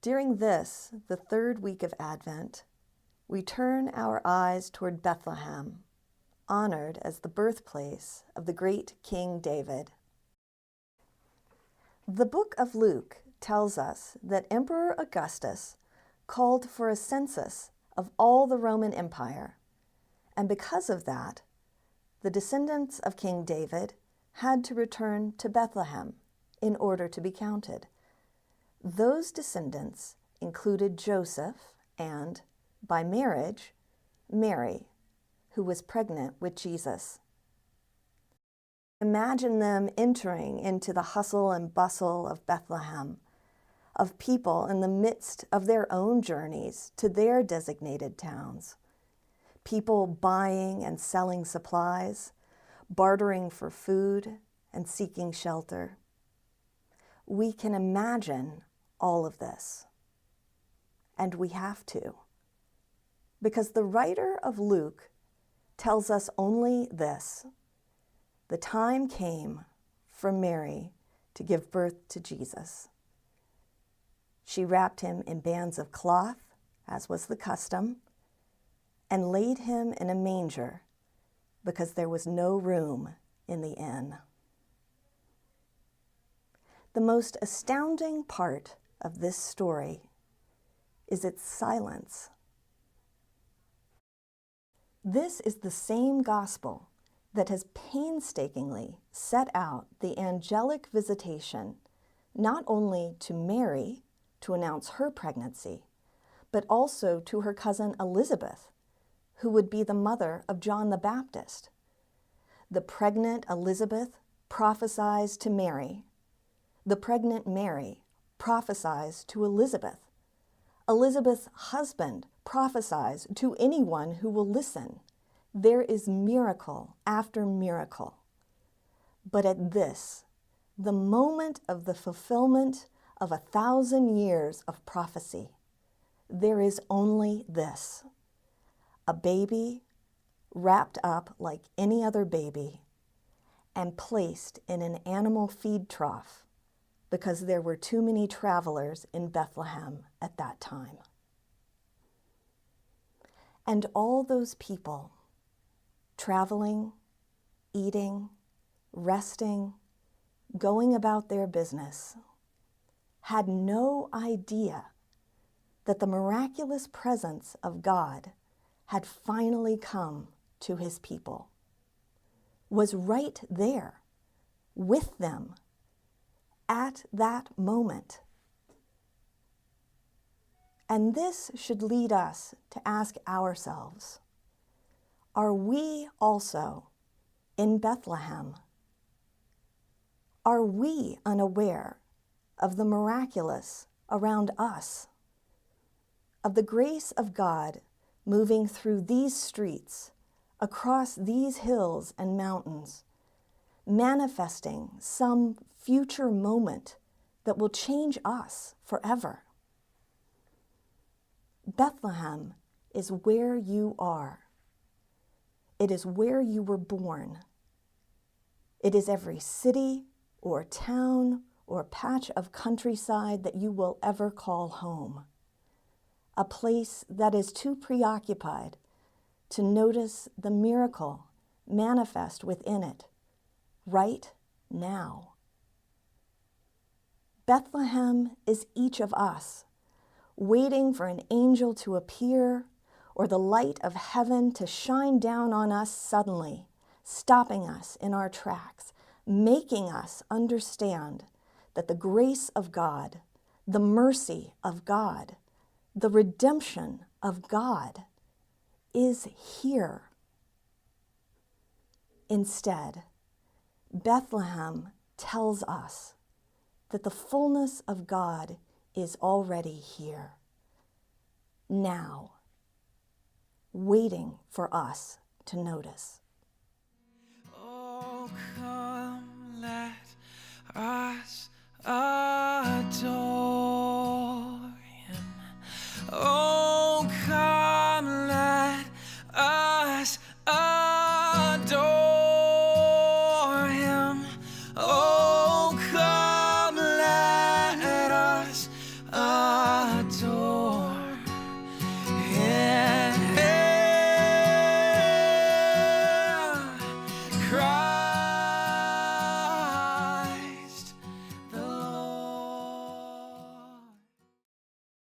During this, the third week of Advent, we turn our eyes toward Bethlehem, honored as the birthplace of the great King David. The book of Luke tells us that Emperor Augustus called for a census of all the Roman Empire, and because of that, the descendants of King David had to return to Bethlehem in order to be counted. Those descendants included Joseph and, by marriage, Mary, who was pregnant with Jesus. Imagine them entering into the hustle and bustle of Bethlehem, of people in the midst of their own journeys to their designated towns. People buying and selling supplies, bartering for food, and seeking shelter. We can imagine all of this, and we have to, because the writer of Luke tells us only this: the time came for Mary to give birth to Jesus. She wrapped him in bands of cloth, as was the custom, and laid him in a manger because there was no room in the inn. The most astounding part of this story is its silence. This is the same gospel that has painstakingly set out the angelic visitation not only to Mary to announce her pregnancy, but also to her cousin Elizabeth, who would be the mother of John the Baptist. The pregnant Elizabeth prophesies to Mary. The pregnant Mary prophesies to Elizabeth. Elizabeth's husband prophesies to anyone who will listen. There is miracle after miracle. But at this, the moment of the fulfillment of 1,000 years of prophecy, there is only this: a baby wrapped up like any other baby and placed in an animal feed trough because there were too many travelers in Bethlehem at that time. And all those people, traveling, eating, resting, going about their business, had no idea that the miraculous presence of God had finally come to his people, was right there with them at that moment. And this should lead us to ask ourselves, are we also in Bethlehem? Are we unaware of the miraculous around us, of the grace of God moving through these streets, across these hills and mountains, manifesting some future moment that will change us forever? Bethlehem is where you are. It is where you were born. It is every city or town or patch of countryside that you will ever call home. A place that is too preoccupied to notice the miracle manifest within it right now. Bethlehem is each of us, waiting for an angel to appear or the light of heaven to shine down on us suddenly, stopping us in our tracks, making us understand that the grace of God, the mercy of God, the redemption of God is here. Instead, Bethlehem tells us that the fullness of God is already here, now, waiting for us to notice. Oh, come, let us adore.